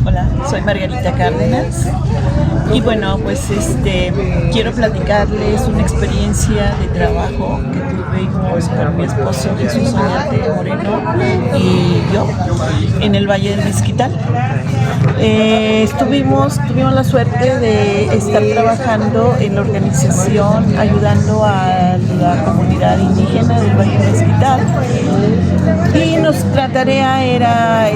Hola, soy Margarita Cárdenas y bueno, pues quiero platicarles una experiencia de trabajo que tuvimos con mi esposo Jesús Oñate Moreno y yo en el Valle del Mezquital. Tuvimos la suerte de estar trabajando en la organización, ayudando a la comunidad indígena del Valle del Mezquital, y nuestra tarea era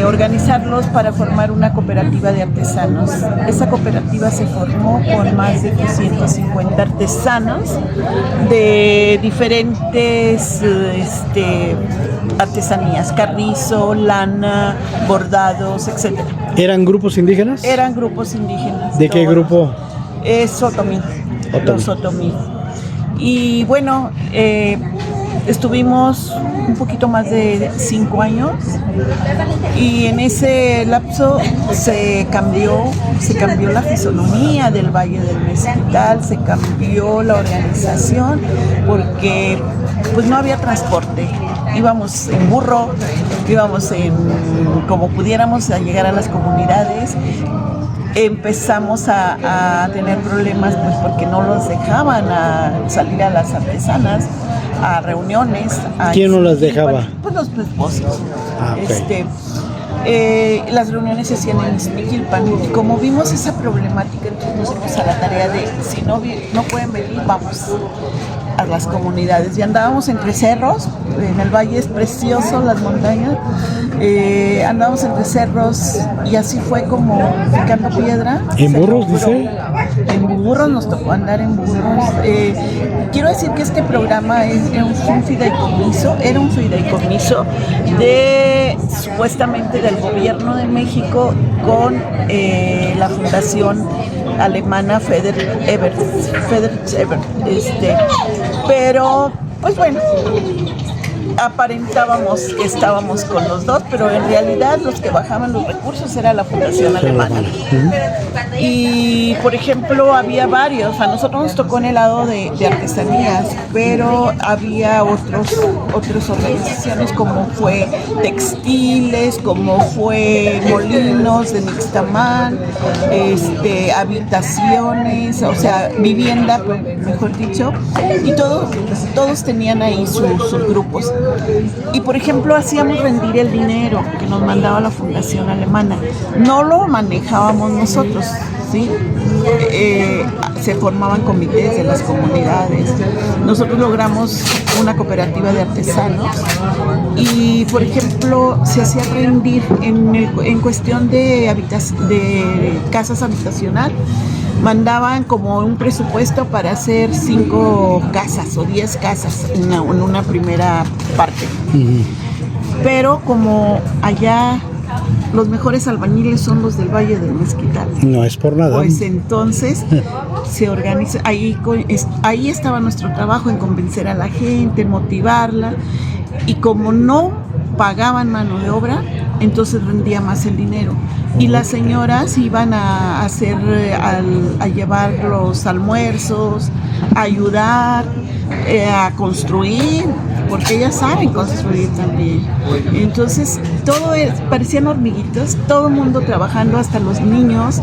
organizarlos para formar una cooperativa de artesanos. Esa cooperativa se formó con más de 250 artesanos de diferentes artesanías: carrizo, lana, bordados, etc. ¿Eran grupos indígenas? Eran grupos indígenas. ¿De qué grupo? Otomí. Los Otomí. Y bueno, estuvimos un poquito más de 5 años y en ese lapso se cambió la fisonomía del Valle del Mezquital, se cambió la organización porque pues no había transporte. Íbamos en burro, íbamos como pudiéramos a llegar a las comunidades. Empezamos a tener problemas pues porque no los dejaban a salir a las artesanas, a reuniones. ¿Quién no las dejaba? Pues los esposos. Okay. Las reuniones se hacían en Izmiquilpan y como vimos esa problemática, entonces nos dimos a la tarea de si no pueden venir, vamos a las comunidades. Y andábamos entre cerros, en el valle es precioso, las montañas, andábamos entre cerros y así fue como picando piedra. ¿En burros, dice? En burros, nos tocó andar en burros. Quiero decir que este programa era un fideicomiso supuestamente del gobierno de México con la fundación alemana Friedrich Ebert. Pero pues bueno, aparentábamos que estábamos con los dos, pero en realidad los que bajaban los recursos era la fundación alemana. Y por ejemplo había varios, a nosotros nos tocó en el lado de artesanías, pero había otras organizaciones como fue textiles, como fue molinos de Nixtamán, habitaciones, o sea, vivienda, mejor dicho, y todos tenían ahí sus grupos. Y por ejemplo hacíamos rendir el dinero que nos mandaba la fundación alemana, no lo manejábamos nosotros, ¿sí? Se formaban comités de las comunidades. Nosotros logramos una cooperativa de artesanos y por ejemplo se hacía rendir en cuestión de casas habitacional. Mandaban como un presupuesto para hacer 5 casas o 10 casas en una primera parte. Pero como allá los mejores albañiles son los del Valle del Mezquital. No es por nada. Pues entonces se organiza, ahí estaba nuestro trabajo, en convencer a la gente, en motivarla, y como no pagaban mano de obra, entonces rendía más el dinero. Y las señoras iban a llevar los almuerzos, a ayudar, a construir, porque ellas saben construir también. Entonces parecían hormiguitas, todo el mundo trabajando, hasta los niños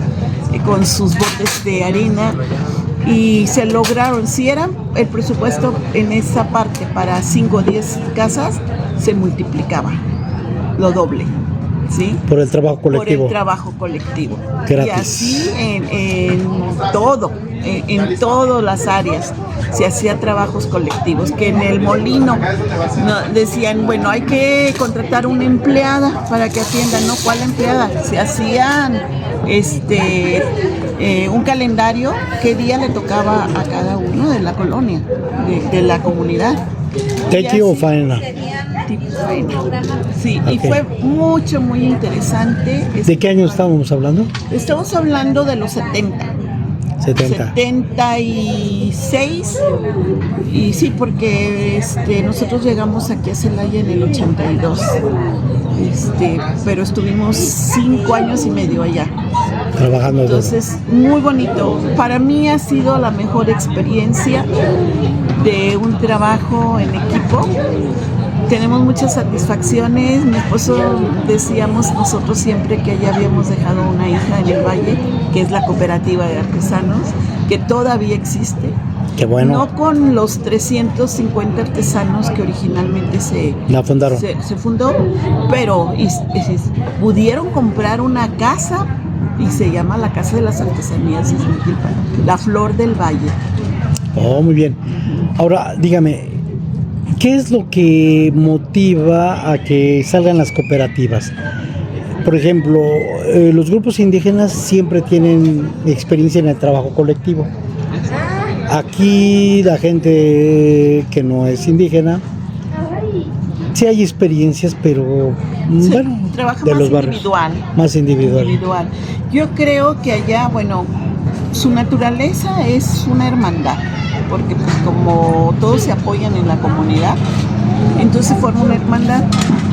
con sus botes de arena, y se lograron. Si era el presupuesto en esa parte para 5 o 10 casas, se multiplicaba lo doble. ¿Sí? Por el trabajo colectivo. Por el trabajo colectivo. Gratis. Y así en todas las áreas se hacía trabajos colectivos, que en el molino decían, bueno, hay que contratar una empleada para que atienda. No, ¿cuál empleada? Se hacían un calendario, qué día le tocaba a cada uno de la colonia, de la comunidad. ¿Tequi o faena? Sí, okay. Y fue muy interesante. ¿De qué año estábamos hablando? Estamos hablando de los 70. 76, y sí, porque nosotros llegamos aquí a Celaya en el 82, pero estuvimos 5 años y medio allá. Trabajando. Entonces, muy bonito. Para mí ha sido la mejor experiencia de un trabajo en equipo. tenemos muchas satisfacciones. Mi esposo, decíamos nosotros siempre que allá habíamos dejado una hija en el Valle, que es la cooperativa de artesanos, que todavía existe. Qué bueno. No con los 350 artesanos que originalmente La fundaron. se fundó, pero pudieron comprar una casa y se llama la Casa de las Artesanías de Izmiquilpan, la Flor del Valle. Oh, muy bien. Ahora, dígame, ¿qué es lo que motiva a que salgan las cooperativas? Por ejemplo, los grupos indígenas siempre tienen experiencia en el trabajo colectivo. Aquí la gente que no es indígena, sí hay experiencias, pero bueno, trabaja de más los barrios. individual. Más individual. Yo creo que allá, bueno, su naturaleza es una hermandad, porque pues como todos se apoyan en la comunidad, entonces forma una hermandad,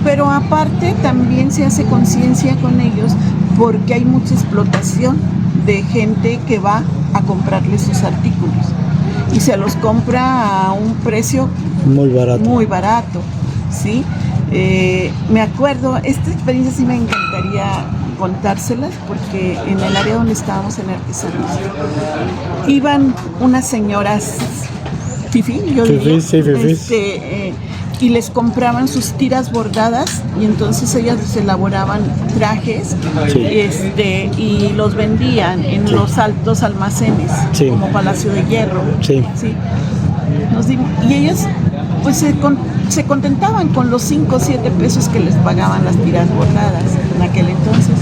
pero aparte también se hace conciencia con ellos porque hay mucha explotación de gente que va a comprarle sus artículos y se los compra a un precio muy barato, ¿sí? Me acuerdo, esta experiencia sí me encantaría contárselas porque en el área donde estábamos en artesanos iban unas señoras fifí, yo diría, y les compraban sus tiras bordadas y entonces ellas les elaboraban trajes, y los vendían en los altos almacenes, como Palacio de Hierro. ¿Sí? Y ellas pues se contentaban con los 5 o 7 pesos que les pagaban las tiras bordadas en aquel entonces.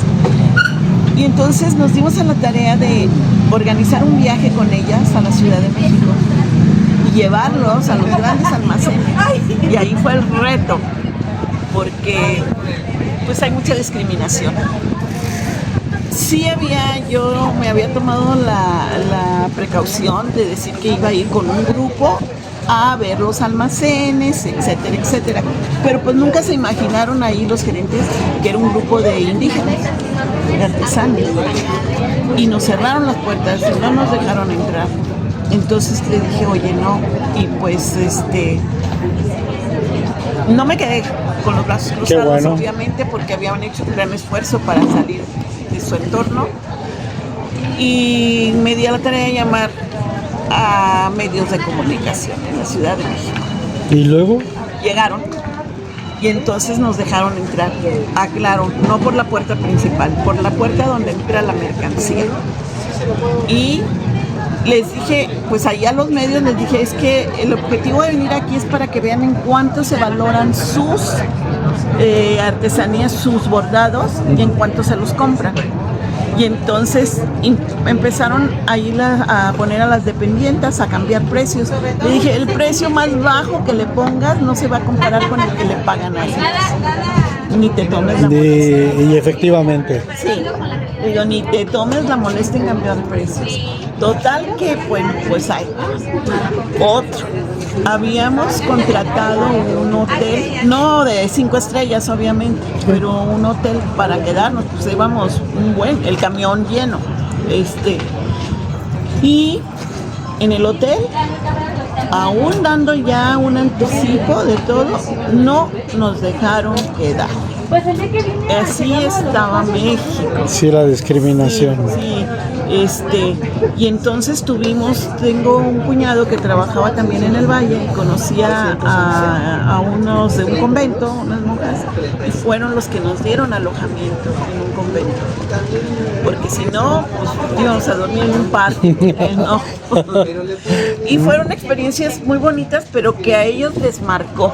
Y entonces nos dimos a la tarea de organizar un viaje con ellas a la Ciudad de México y llevarlos a los grandes almacenes. Y ahí fue el reto, porque pues hay mucha discriminación. Sí yo me había tomado la precaución de decir que iba a ir con un grupo a ver los almacenes, etcétera, etcétera. Pero pues nunca se imaginaron ahí los gerentes que era un grupo de indígenas, de artesanos. Y nos cerraron las puertas y no nos dejaron entrar. Entonces le dije, oye, no. Y pues no me quedé con los brazos cruzados, obviamente, porque habían hecho un gran esfuerzo para salir de su entorno. Y me di a la tarea de llamar a medios de comunicación en la Ciudad de México. ¿Y luego? Llegaron y entonces nos dejaron entrar. Claro, no por la puerta principal, por la puerta donde entra la mercancía. Y les dije, pues allá a los medios les dije, es que el objetivo de venir aquí es para que vean en cuánto se valoran sus artesanías, sus bordados y en cuánto se los compran. Y entonces empezaron a ir a poner a las dependientes a cambiar precios. Le dije, el precio más bajo que le pongas no se va a comparar con el que le pagan a ellos. Ni te tomes la molestia. Y efectivamente. Sí, digo, ni te tomes la molestia en cambiar precios. Total que, bueno, pues hay otro. Habíamos contratado un hotel, no de 5 estrellas obviamente, pero un hotel para quedarnos, pues íbamos el camión lleno. Y en el hotel, aún dando ya un anticipo de todo, no nos dejaron quedar. Así estaba México. Sí, la discriminación. Sí. Y entonces tengo un cuñado que trabajaba también en el Valle y conocía a unos de un convento, unas monjas, y fueron los que nos dieron alojamiento en un convento. Porque si no, pues íbamos a dormir en un parque, ¿no? Y fueron experiencias muy bonitas, pero que a ellos les marcó.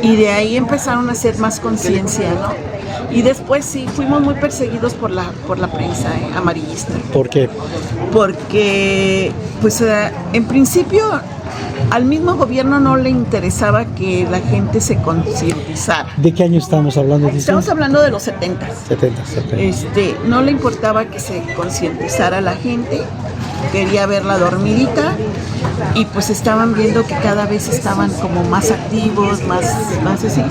Y de ahí empezaron a hacer más conciencia, ¿no? Y después sí, fuimos muy perseguidos por la prensa amarillista. ¿Por qué? Porque, pues, en principio, al mismo gobierno no le interesaba que la gente se concientizara. ¿De qué año estamos hablando? Estamos hablando de los 70. 70. No le importaba que se concientizara la gente, quería verla dormidita. Y pues estaban viendo que cada vez estaban como más activos, más así.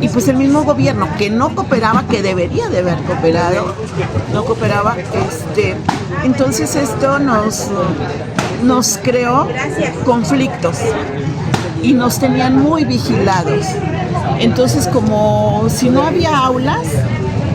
Y pues el mismo gobierno que no cooperaba, que debería de haber cooperado, no cooperaba. Entonces esto nos creó conflictos. y nos tenían muy vigilados. Entonces, como si no había aulas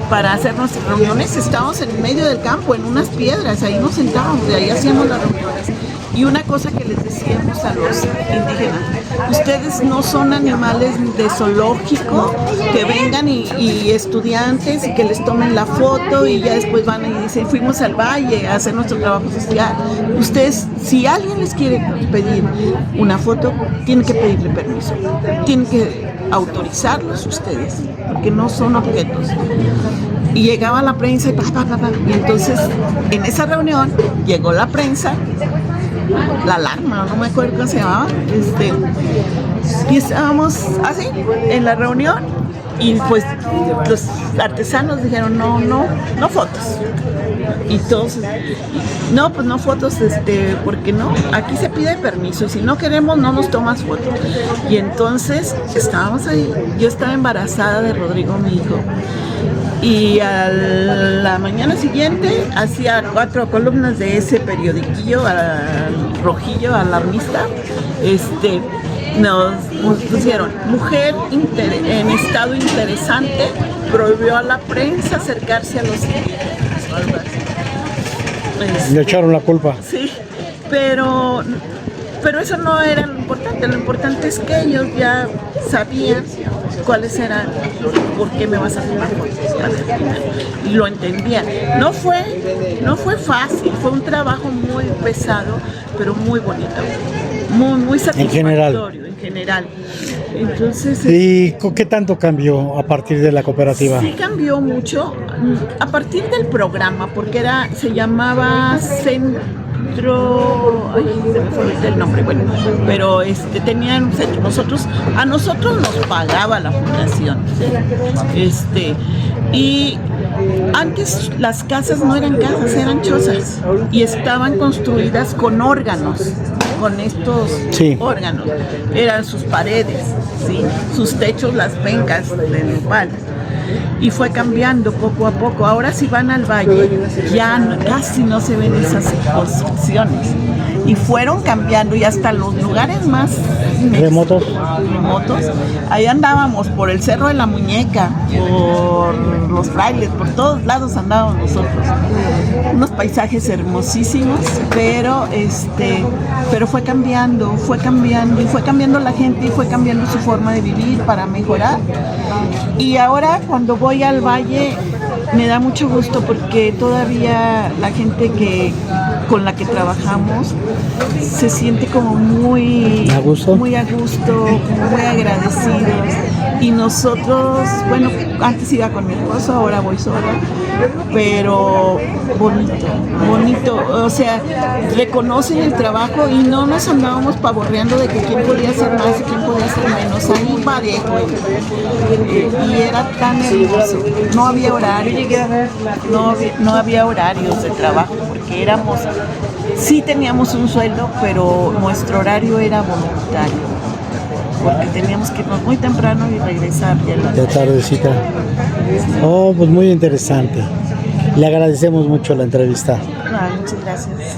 para hacer nuestras reuniones, estábamos en medio del campo, en unas piedras, ahí nos sentábamos y ahí hacíamos las reuniones. Y una cosa que les decíamos a los indígenas: ustedes no son animales de zoológico que vengan y estudiantes y que les tomen la foto y ya después van y dicen fuimos al valle a hacer nuestro trabajo social. Ustedes, si alguien les quiere pedir una foto, tienen que pedirle permiso, tienen que autorizarlos ustedes, porque no son objetos. Y llegaba la prensa y entonces en esa reunión llegó la prensa, la alarma, no me acuerdo cómo se llamaba, y estábamos así en la reunión y pues los artesanos dijeron no fotos, y todos no, pues no fotos, porque no, aquí se pide permiso, si no queremos no nos tomas fotos. Y entonces estábamos ahí, yo estaba embarazada de Rodrigo, mi hijo, y a la mañana siguiente hacía 4 columnas de ese periodiquillo rojillo alarmista. Nos pusieron: mujer en estado interesante prohibió a la prensa acercarse a los indígenas. Le echaron la culpa. Sí, pero eso no era lo importante es que ellos ya sabían cuáles eran, por qué me vas a tomar fotos, y lo entendían. No fue fácil, fue un trabajo muy pesado, pero muy bonito, muy satisfactorio en general. Entonces, ¿y qué tanto cambió a partir de la cooperativa? Sí cambió mucho a partir del programa, porque se llamaba Centro, se me fue ahorita el nombre, bueno, pero tenían un centro. A nosotros nos pagaba la fundación, y antes las casas no eran casas, eran chozas, y estaban construidas con órganos, con estos órganos, eran sus paredes, ¿sí? Sus techos, las pencas de nopal. Y fue cambiando poco a poco. Ahora si van al valle ya casi no se ven esas construcciones, y fueron cambiando, y hasta los lugares más remotos, ahí andábamos por el Cerro de la Muñeca, por los Frailes, por todos lados andábamos nosotros. Unos paisajes hermosísimos, pero fue cambiando, y fue cambiando la gente, y fue cambiando su forma de vivir para mejorar. Y ahora cuando voy al valle me da mucho gusto, porque todavía la gente con la que trabajamos se siente como muy a gusto, como muy agradecidos. Y nosotros, bueno, antes iba con mi esposo, ahora voy sola, pero bonito, o sea, reconocen el trabajo y no nos andábamos pavorreando de que quién podía hacer más y quién podía hacer menos, ahí parejo, y era tan hermoso. No había horario, no había horarios de trabajo, porque sí teníamos un sueldo, pero nuestro horario era voluntario, porque teníamos que irnos muy temprano y regresar ya de tardecita. Oh, pues muy interesante. Le agradecemos mucho la entrevista. Muchas gracias.